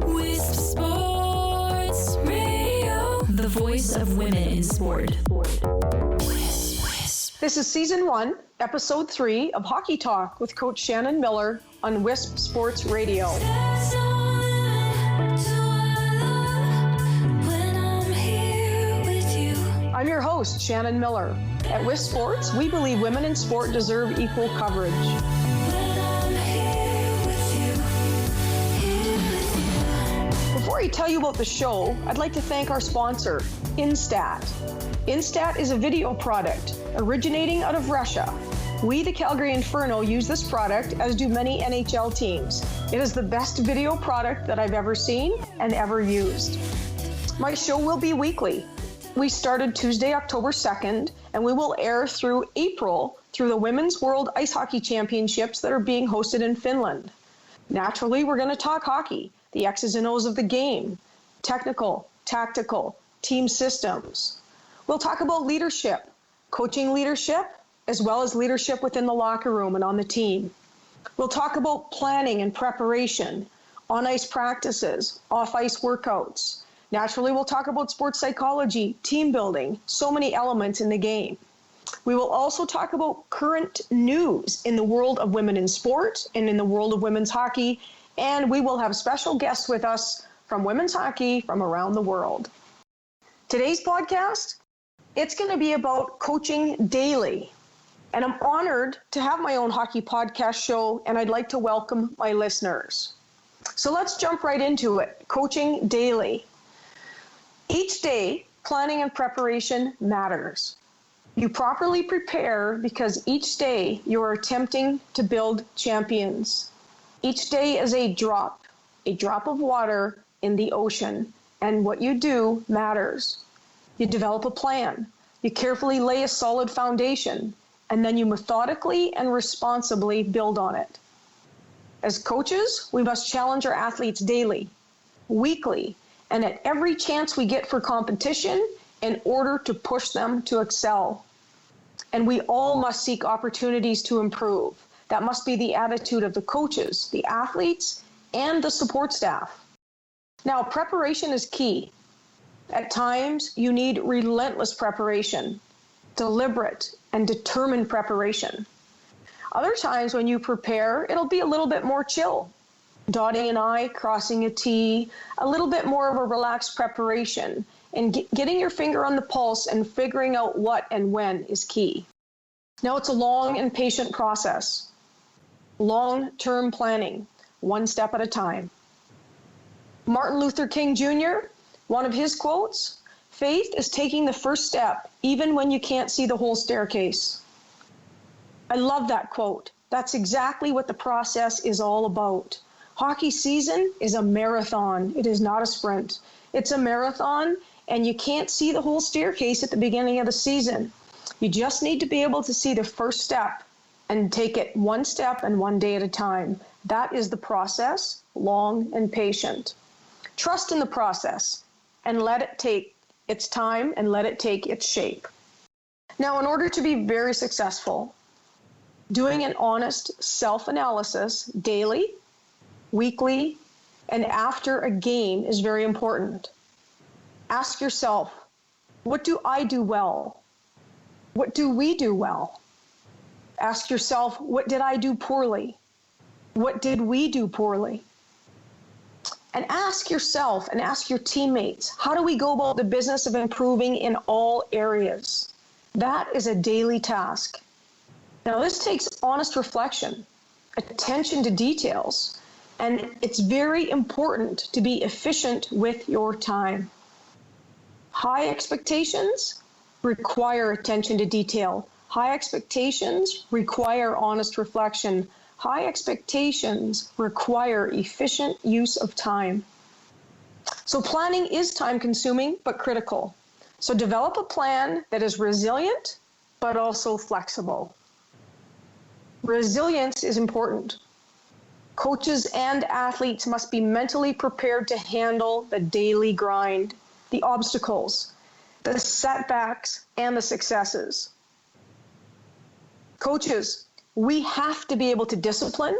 Wisp Sports Radio, the voice of women in sport. This is Season 1, Episode 3 of Hockey Talk with Coach Shannon Miller on Wisp Sports Radio. I'm your host, Shannon Miller. At Wisp Sports, we believe women in sport deserve equal coverage. Before I tell you about the show, I'd like to thank our sponsor, Instat. Instat is a video product originating out of Russia. We, the Calgary Inferno, use this product, as do many NHL teams. It is the best video product that I've ever seen and ever used. My show will be weekly. We started Tuesday, October 2nd, and we will air through April through the Women's World Ice Hockey Championships that are being hosted in Finland. Naturally, we're going to talk hockey, the X's and O's of the game, technical, tactical, team systems. We'll talk about leadership, coaching leadership, as well as leadership within the locker room and on the team. We'll talk about planning and preparation, on-ice practices, off-ice workouts. Naturally, we'll talk about sports psychology, team building, so many elements in the game. We will also talk about current news in the world of women in sport and in the world of women's hockey, and we will have special guests with us from women's hockey from around the world. Today's podcast, it's going to be about coaching daily. And I'm honored to have my own hockey podcast show, and I'd like to welcome my listeners. So let's jump right into it. Coaching daily. Each day, planning and preparation matters. You properly prepare because each day you are attempting to build champions. Each day is a drop of water in the ocean, and what you do matters. You develop a plan. You carefully lay a solid foundation, and then you methodically and responsibly build on it. As coaches, we must challenge our athletes daily, weekly, and at every chance we get for competition in order to push them to excel. And we all must seek opportunities to improve. That must be the attitude of the coaches, the athletes, and the support staff. Now, preparation is key. At times, you need relentless preparation, deliberate and determined preparation. Other times when you prepare, it'll be a little bit more chill. Dotting an I, crossing a T, a little bit more of a relaxed preparation, and getting your finger on the pulse and figuring out what and when is key. Now, it's a long and patient process. Long-term planning, one step at a time. Martin Luther King Jr., one of his quotes, "Faith is taking the first step, even when you can't see the whole staircase." I love that quote. That's exactly what the process is all about. Hockey season is a marathon. It is not a sprint. It's a marathon, and you can't see the whole staircase at the beginning of the season. You just need to be able to see the first step and take it one step and one day at a time. That is the process, long and patient. Trust in the process and let it take its time and let it take its shape. Now, in order to be very successful, doing an honest self-analysis daily, weekly, and after a game is very important. Ask yourself, what do I do well? What do we do well? Ask yourself, what did I do poorly? What did we do poorly? And ask yourself and ask your teammates, how do we go about the business of improving in all areas? That is a daily task. Now, this takes honest reflection, attention to details, and it's very important to be efficient with your time. High expectations require attention to detail. High expectations require honest reflection. High expectations require efficient use of time. So planning is time-consuming, but critical. So develop a plan that is resilient, but also flexible. Resilience is important. Coaches and athletes must be mentally prepared to handle the daily grind, the obstacles, the setbacks, and the successes. Coaches, we have to be able to discipline,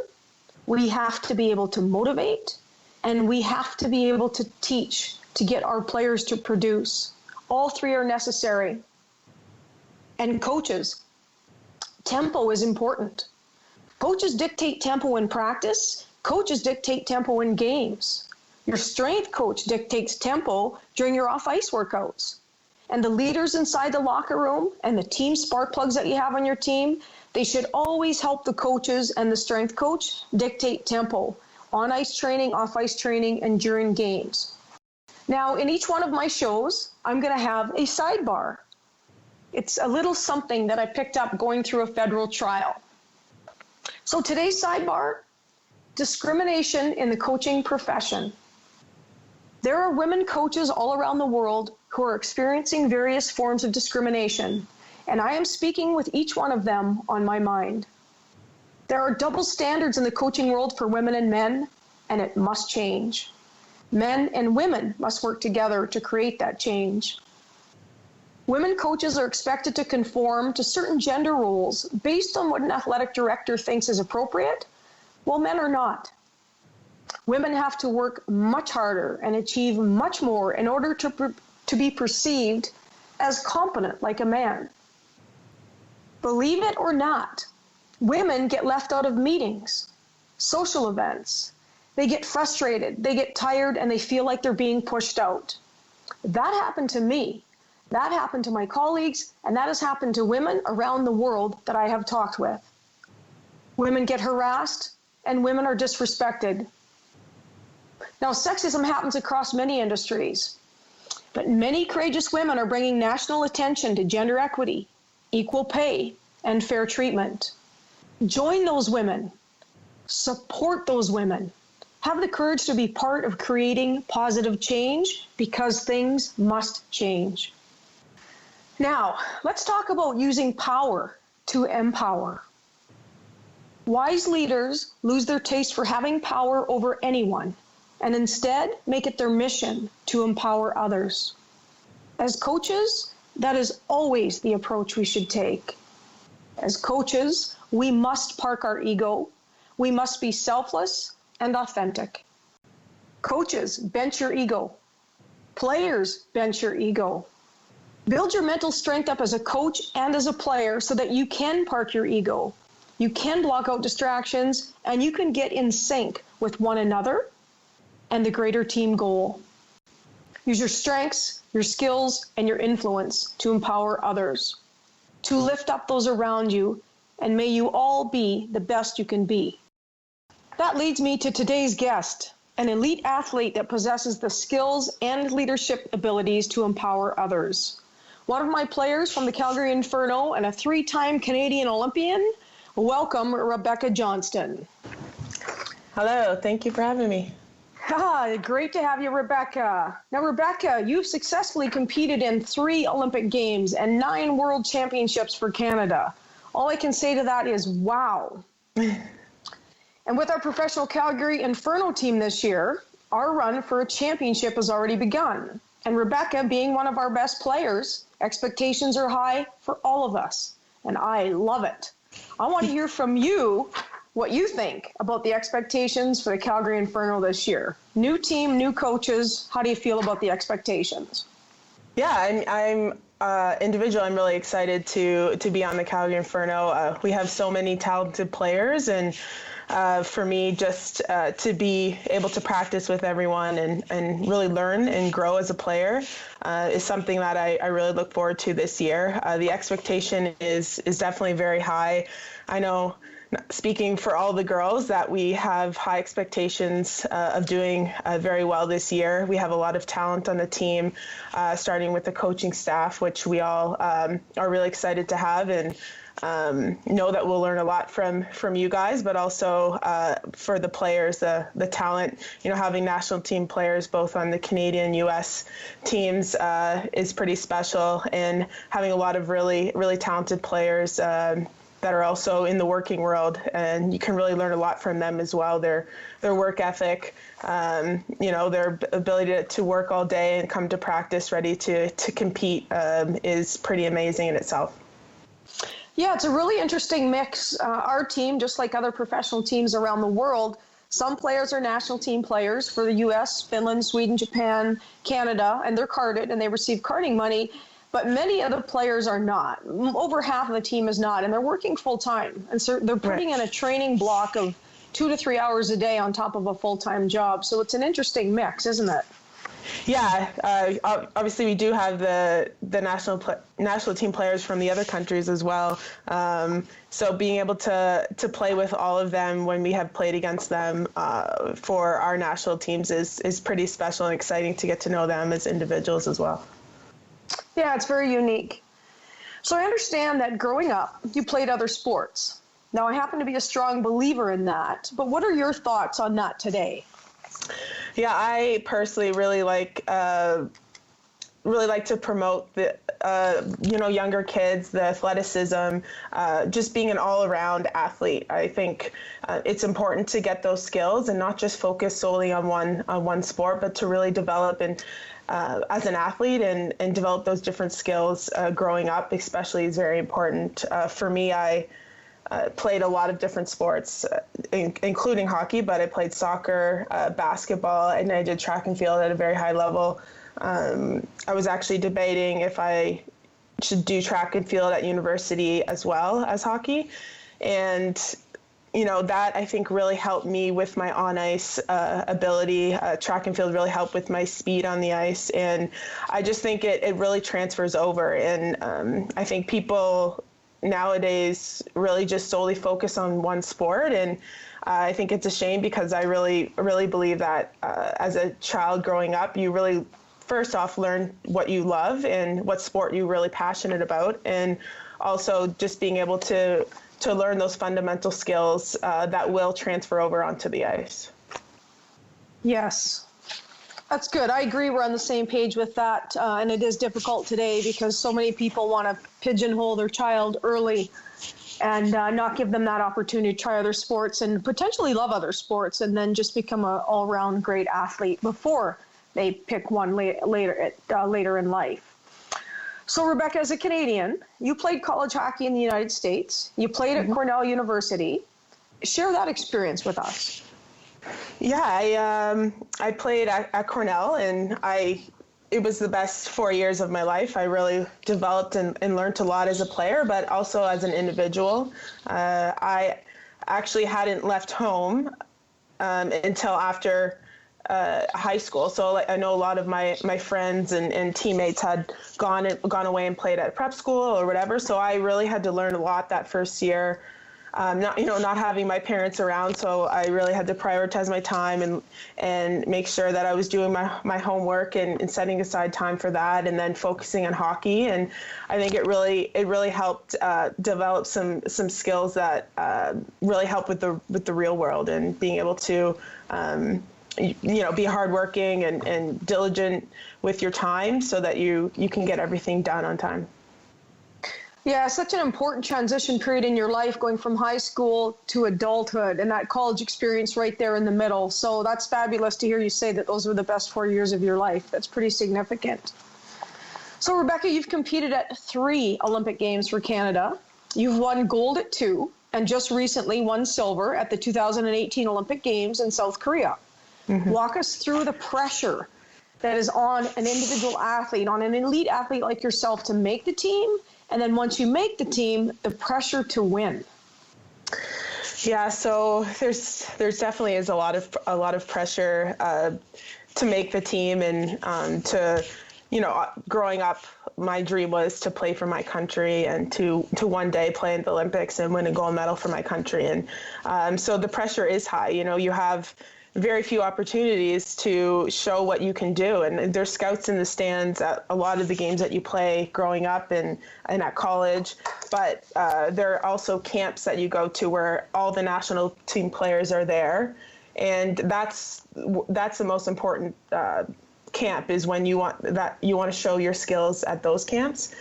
we have to be able to motivate, and we have to be able to teach to get our players to produce. All three are necessary. And coaches, tempo is important. Coaches dictate tempo in practice. Coaches dictate tempo in games. Your strength coach dictates tempo during your off-ice workouts. And the leaders inside the locker room and the team spark plugs that you have on your team, they should always help the coaches and the strength coach dictate tempo on ice training, off ice training, and during games. Now, in each one of my shows, I'm going to have a sidebar. It's a little something that I picked up going through a federal trial. So today's sidebar, discrimination in the coaching profession. There are women coaches all around the world who are experiencing various forms of discrimination, and I am speaking with each one of them on my mind. There are double standards in the coaching world for women and men, and it must change. Men and women must work together to create that change. Women coaches are expected to conform to certain gender roles based on what an athletic director thinks is appropriate, while men are not. Women have to work much harder and achieve much more in order to be perceived as competent like a man. Believe it or not, women get left out of meetings, social events. They get frustrated, they get tired, and they feel like they're being pushed out. That happened to me. That happened to my colleagues, and that has happened to women around the world that I have talked with. Women get harassed, and women are disrespected. Now, sexism happens across many industries, but many courageous women are bringing national attention to gender equity, equal pay, and fair treatment. Join those women. Support those women. Have the courage to be part of creating positive change, because things must change. Now, let's talk about using power to empower. Wise leaders lose their taste for having power over anyone, and instead make it their mission to empower others. As coaches, that is always the approach we should take. As coaches, we must park our ego. We must be selfless and authentic. Coaches, bench your ego. Players, bench your ego. Build your mental strength up as a coach and as a player so that you can park your ego. You can block out distractions, and you can get in sync with one another and the greater team goal. Use your strengths, your skills, and your influence to empower others, to lift up those around you, and may you all be the best you can be. That leads me to today's guest, an elite athlete that possesses the skills and leadership abilities to empower others. One of my players from the Calgary Inferno and a 3-time Canadian Olympian. Welcome, Rebecca Johnston. Hello, thank you for having me. Great to have you, Rebecca. Now, Rebecca, you've successfully competed in 3 Olympic Games and 9 World Championships for Canada. All I can say to that is, wow. And with our professional Calgary Inferno team this year, our run for a championship has already begun. And Rebecca, being one of our best players, expectations are high for all of us, and I love it. I want to hear from you what you think about the expectations for the Calgary Inferno this year. New team, new coaches. How do you feel about the expectations? Yeah, I'm individual. I'm really excited to be on the Calgary Inferno. We have so many talented players, and for me, just to be able to practice with everyone and really learn and grow as a player is something that I really look forward to this year. The expectation is definitely very high. I know, speaking for all the girls, that we have high expectations of doing very well this year. We have a lot of talent on the team, starting with the coaching staff, which we all are really excited to have, and know that we'll learn a lot from you guys, but also for the players, the talent. Having national team players both on the Canadian, U.S. teams is pretty special, and having a lot of really, really talented players that are also in the working world, and you can really learn a lot from them as well. Their work ethic, their ability to work all day and come to practice ready to compete is pretty amazing in itself. Yeah, it's a really interesting mix. Our team, just like other professional teams around the world, some players are national team players for the U.S., Finland, Sweden, Japan, Canada, and they're carded and they receive carding money. But many of the players are not. Over half of the team is not, and they're working full time. And so they're putting in a training block of 2 to 3 hours a day on top of a full-time job. So it's an interesting mix, isn't it? Yeah, obviously we do have the national team players from the other countries as well. So being able to play with all of them when we have played against them for our national teams is pretty special and exciting to get to know them as individuals as well. Yeah, it's very unique. So I understand that growing up, you played other sports. Now, I happen to be a strong believer in that, but what are your thoughts on that today? Yeah, I personally really like to promote the younger kids, the athleticism, just being an all-around athlete. I think it's important to get those skills and not just focus solely on one sport, but to really develop and as an athlete and develop those different skills growing up, especially, is very important. For me, I played a lot of different sports, including hockey, but I played soccer, basketball, and I did track and field at a very high level. I was actually debating if I should do track and field at university as well as hockey. And, that I think really helped me with my on-ice ability. Track and field really helped with my speed on the ice. And I just think it really transfers over. And I think people nowadays really just solely focus on one sport, and I think it's a shame because I really believe that as a child growing up, you really first off learn what you love and what sport you're really passionate about, and also just being able to learn those fundamental skills that will transfer over onto the ice. Yes. That's good. I agree. We're on the same page with that. And it is difficult today because so many people want to pigeonhole their child early and not give them that opportunity to try other sports and potentially love other sports and then just become an all-round great athlete before they pick one later in life. So, Rebecca, as a Canadian, you played college hockey in the United States. You played at Cornell University. Share that experience with us. Yeah, I played at Cornell, and it was the best 4 years of my life. I really developed and learned a lot as a player, but also as an individual. I actually hadn't left home until after high school. So I know a lot of my friends and teammates had gone away and played at prep school or whatever. So I really had to learn a lot that first year. Not having my parents around, so I really had to prioritize my time and make sure that I was doing my homework and setting aside time for that, and then focusing on hockey. And I think it really helped develop some skills that really help with the real world and being able to be hardworking and diligent with your time so that you can get everything done on time. Yeah, such an important transition period in your life, going from high school to adulthood, and that college experience right there in the middle. So that's fabulous to hear you say that those were the best 4 years of your life. That's pretty significant. So, Rebecca, you've competed at 3 Olympic Games for Canada. You've won gold at 2, and just recently won silver at the 2018 Olympic Games in South Korea. Mm-hmm. Walk us through the pressure that is on an individual athlete, on an elite athlete like yourself, to make the team. And then once you make the team, the pressure to win. Yeah, so there's definitely is a lot of pressure to make the team, and growing up, my dream was to play for my country and to one day play in the Olympics and win a gold medal for my country. And so the pressure is high. You have very few opportunities to show what you can do. And there's scouts in the stands at a lot of the games that you play growing up and at college. But there are also camps that you go to where all the national team players are there. And that's the most important camp, is when you want to show your skills at those camps,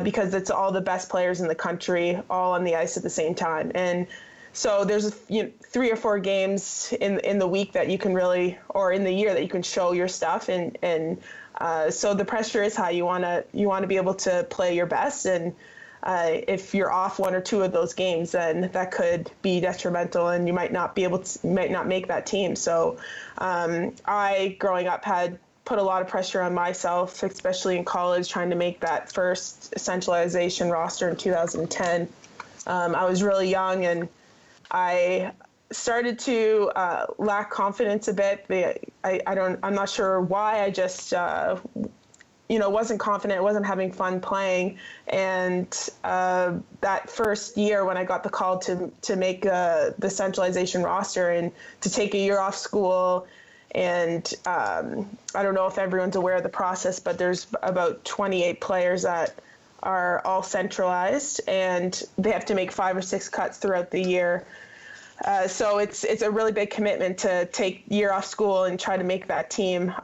because it's all the best players in the country all on the ice at the same time. And so there's 3 or 4 games in the week that you can really, or in the year, that you can show your stuff, and so the pressure is high. You want to be able to play your best, and if you're off one or two of those games, then that could be detrimental, and you might not make that team. So I, growing up, had put a lot of pressure on myself, especially in college, trying to make that first centralization roster in 2010. I was really young, and I started to lack confidence a bit. I'm not sure why. I just wasn't confident, wasn't having fun playing. And that first year when I got the call to make the centralization roster and to take a year off school, and I don't know if everyone's aware of the process, but there's about 28 players that are all centralized, and they have to make 5 or 6 cuts throughout the year. So it's a really big commitment to take a year off school and try to make that team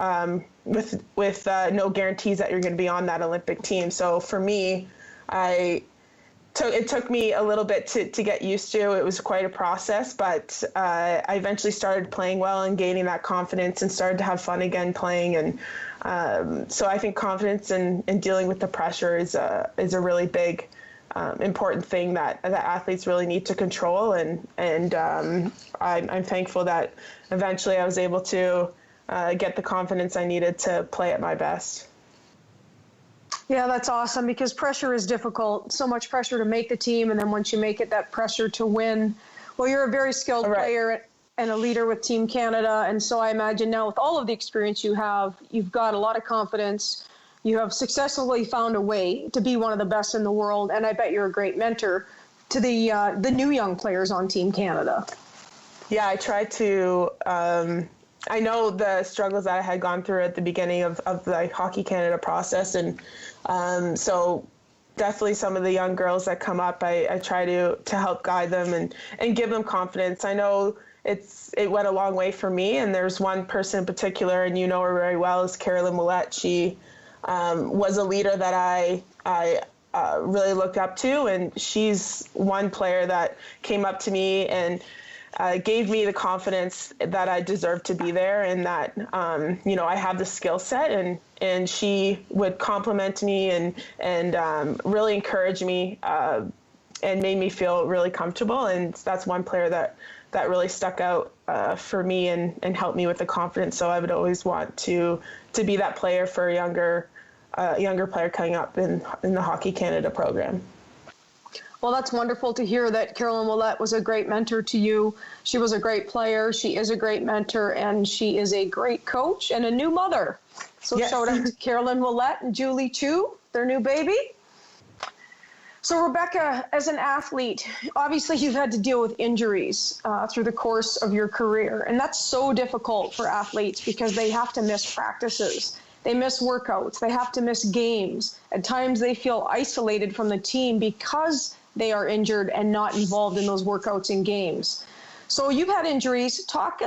with no guarantees that you're going to be on that Olympic team. So for me, it took me a little bit to get used to. It was quite a process, but I eventually started playing well and gaining that confidence and started to have fun again playing. And so I think confidence and dealing with the pressure is a really big important thing that athletes really need to control. And I'm thankful that eventually I was able to get the confidence I needed to play at my best. Yeah, that's awesome, because pressure is difficult. So much pressure to make the team, and then once you make it, that pressure to win. Well, you're a very skilled player and a leader with Team Canada, and so I imagine now with all of the experience you have, you've got a lot of confidence. You have successfully found a way to be one of the best in the world, and I bet you're a great mentor to the new young players on Team Canada. Yeah, I try to. I know the struggles that I had gone through at the beginning of the Hockey Canada process, and so definitely some of the young girls that come up, I try to help guide them and give them confidence. I know it went a long way for me, and there's one person in particular, and you know her very well, is Carolyn Ouellette. She was a leader that I really looked up to, and she's one player that came up to me and gave me the confidence that I deserved to be there, and that I have the skill set, and she would compliment me and really encourage me and made me feel really comfortable. And that's one player that really stuck out for me and helped me with the confidence. So I would always want to be that player for a younger player coming up in the Hockey Canada program. Well, that's wonderful to hear that Carolyn Ouellette was a great mentor to you. She was a great player. She is a great mentor, and she is a great coach and a new mother. So yes. Shout out to Carolyn Ouellette and Julie Chu, their new baby. So Rebecca, as an athlete, obviously you've had to deal with injuries through the course of your career. And that's so difficult for athletes because they have to miss practices. They miss workouts. They have to miss games. At times they feel isolated from the team because they are injured and not involved in those workouts and games. So you've had injuries. Talk to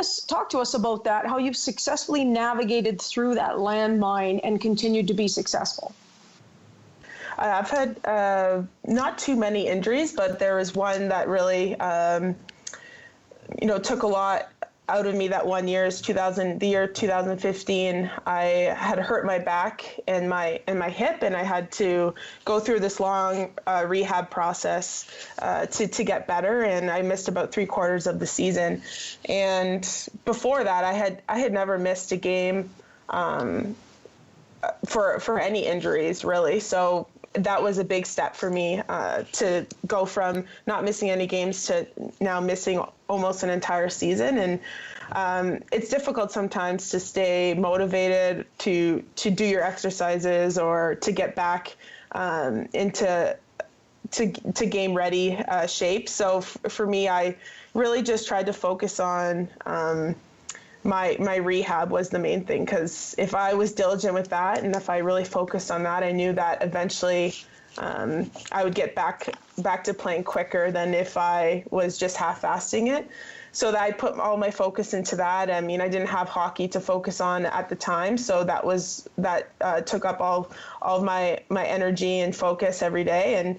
us about that, how you've successfully navigated through that landmine and continued to be successful. I've had not too many injuries, but there was one that really, took a lot out of me that one year. Is the year 2015. I had hurt my back and my hip, and I had to go through this long rehab process to get better. And I missed about 3/4 of the season. And before that, I had never missed a game for any injuries really. So that was a big step for me to go from not missing any games to now missing almost an entire season. And it's difficult sometimes to stay motivated to do your exercises or to get back into game ready shape. So for me, I really just tried to focus on my rehab was the main thing, because if I was diligent with that and if I really focused on that, I knew that eventually I would get back to playing quicker than if I was just half-assing it. So that I put all my focus into that. I mean, I didn't have hockey to focus on at the time, so that took up all of my energy and focus every day.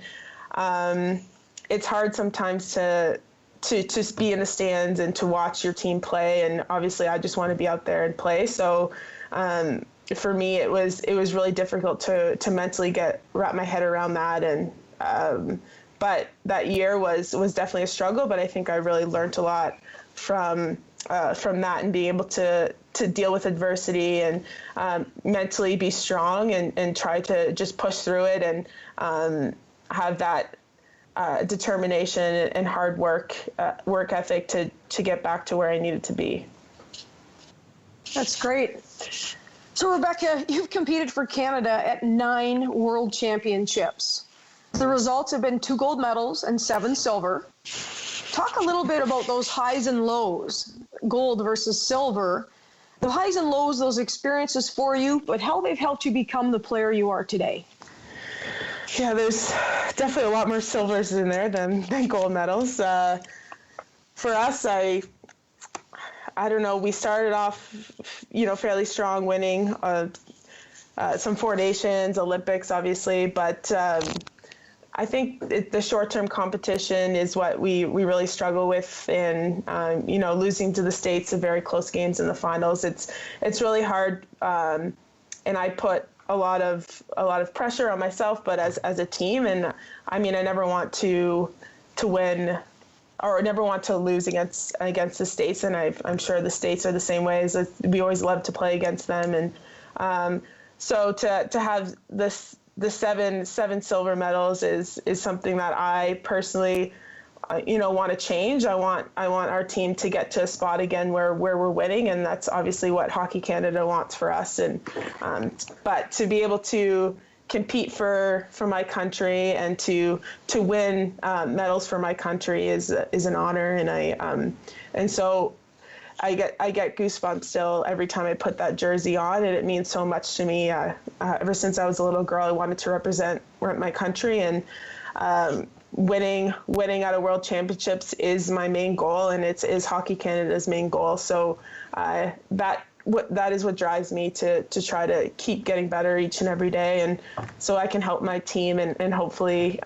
And it's hard sometimes to just be in the stands and to watch your team play. And obviously I just want to be out there and play. So for me, it was really difficult to mentally wrap my head around that. And But that year was definitely a struggle, but I think I really learned a lot from that, and being able to deal with adversity and mentally be strong and try to just push through it and have that determination and hard work ethic to get back to where I needed to be. That's great. So Rebecca, you've competed for Canada at 9 World Championships. The results have been 2 gold medals and 7 silver. Talk a little bit about those highs and lows, gold versus silver. The highs and lows, those experiences for you, but how they've helped you become the player you are today. Yeah, there's definitely a lot more silvers in there than gold medals. For us, I don't know, we started off, fairly strong, winning some 4 Nations, Olympics, obviously, but I think the short-term competition is what we really struggle with, and losing to the States in very close games in the finals. It's really hard, and I put a lot of pressure on myself, but as a team, and I never want to win or never want to lose against the States, and I'm sure the States are the same way. As we always love to play against them, and so to have the seven silver medals is something that I personally, want to change. I want our team to get to a spot again where we're winning, and that's obviously what Hockey Canada wants for us. And but to be able to compete for my country and to win medals for my country is an honor, and so I get goosebumps still every time I put that jersey on, and it means so much to me. Ever since I was a little girl, I wanted to represent my country, and winning at a World Championships is my main goal, and it is Hockey Canada's main goal. So that is what drives me to try to keep getting better each and every day, and so I can help my team and hopefully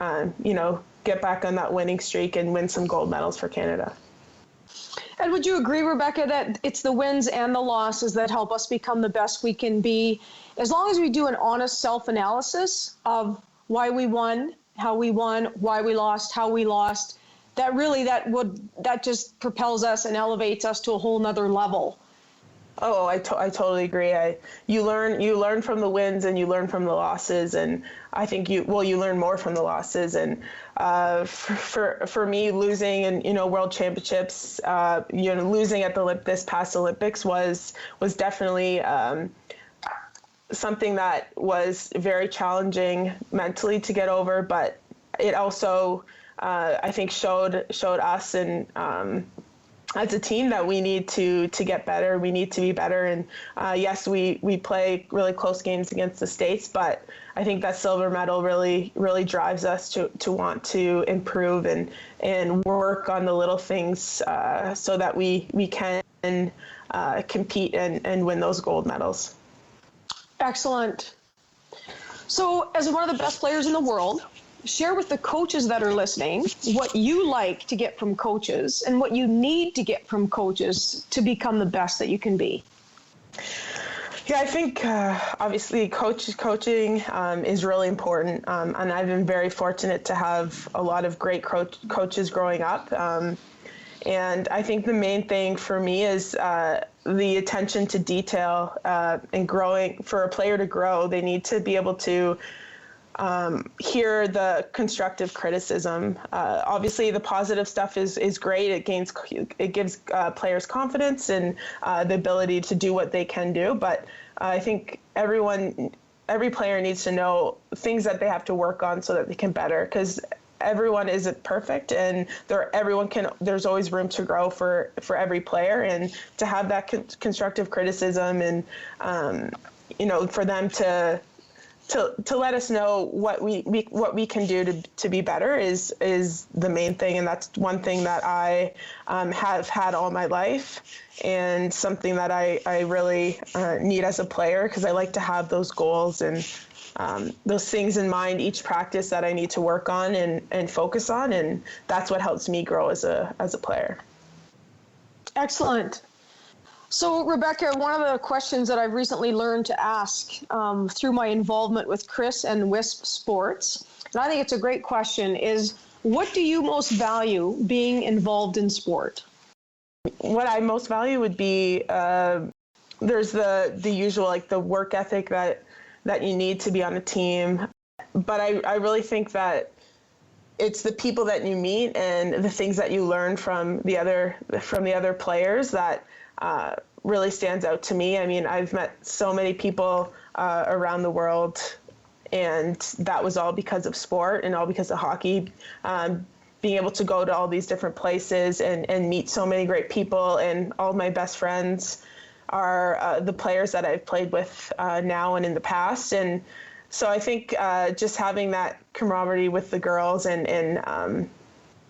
get back on that winning streak and win some gold medals for Canada. And would you agree, Rebecca, that it's the wins and the losses that help us become the best we can be? As long as we do an honest self-analysis of why we won, how we won, why we lost, how we lost, that just propels us and elevates us to a whole nother level. Oh, I totally agree. You learn from the wins and you learn from the losses, and I think you learn more from the losses. And for me, losing in World Championships, losing at this past Olympics was definitely something that was very challenging mentally to get over, but it also I think showed us and as a team that we need to get better. We need to be better. And yes, we play really close games against the States, but I think that silver medal really drives us to want to improve and work on the little things so that we can compete and win those gold medals. Excellent. So as one of the best players in the world, share with the coaches that are listening what you like to get from coaches and what you need to get from coaches to become the best that you can be. Yeah, I think obviously coaching is really important, and I've been very fortunate to have a lot of great coaches growing up. And I think the main thing for me is the attention to detail and growing. For a player to grow, they need to be able to hear the constructive criticism. Obviously, the positive stuff is great. It gives players confidence and the ability to do what they can do. But I think every player needs to know things that they have to work on so that they can better, because everyone isn't perfect, and there's always room to grow for every player, and to have that constructive criticism and for them to let us know what we can do to be better is the main thing. And that's one thing that I have had all my life, and something that I really need as a player, because I like to have those goals and those things in mind each practice that I need to work on and focus on, and that's what helps me grow as a player. Excellent. So, Rebecca, one of the questions that I've recently learned to ask through my involvement with Chris and WISP Sports and I think it's a great question, is what do you most value being involved in sport? What I most value would be there's the usual, like the work ethic that you need to be on a team. But I really think that it's the people that you meet and the things that you learn from the other players that really stands out to me. I mean, I've met so many people around the world, and that was all because of sport and all because of hockey. Being able to go to all these different places and meet so many great people, and all of my best friends are the players that I've played with now and in the past. And so I think just having that camaraderie with the girls and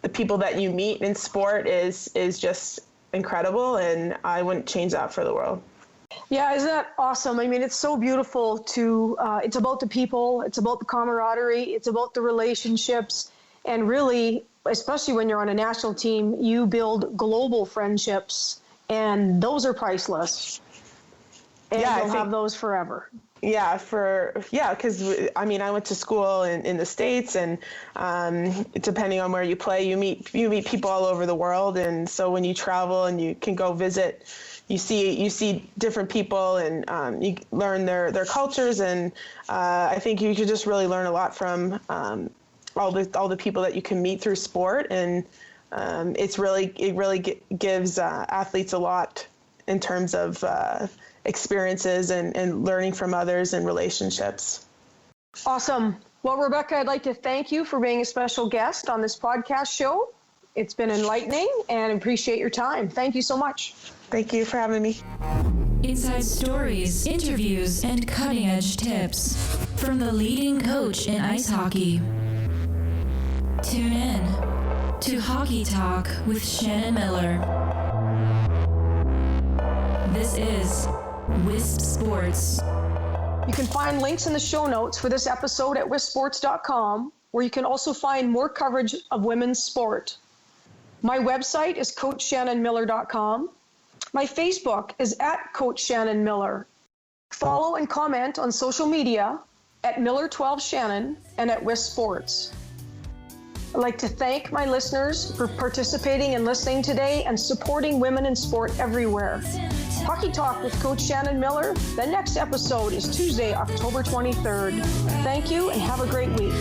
the people that you meet in sport is just incredible, and I wouldn't change that for the world. Yeah, isn't that awesome? I mean, it's so beautiful to, it's about the people, it's about the camaraderie, it's about the relationships, and really, especially when you're on a national team, you build global friendships, and those are priceless. And you'll have those forever. Yeah, because I mean, I went to school in the States, and depending on where you play, you meet people all over the world, and so when you travel and you can go visit, you see different people, and you learn their cultures, and I think you could just really learn a lot from all the people that you can meet through sport, and it really gives athletes a lot in terms of experiences and learning from others and relationships. Awesome. Well, Rebecca, I'd like to thank you for being a special guest on this podcast show. It's been enlightening, and I appreciate your time. Thank you so much. Thank you for having me. Inside stories, interviews, and cutting-edge tips from the leading coach in ice hockey. Tune in to Hockey Talk with Shannon Miller. This is Wisp Sports. You can find links in the show notes for this episode at wispsports.com, where you can also find more coverage of women's sport. My website is coachshannonmiller.com. My Facebook is at Coach Shannon Miller. Follow and comment on social media at Miller12Shannon and at Wisp Sports. I'd like to thank my listeners for participating and listening today and supporting women in sport everywhere. Hockey Talk with Coach Shannon Miller. The next episode is Tuesday, October 23rd. Thank you and have a great week.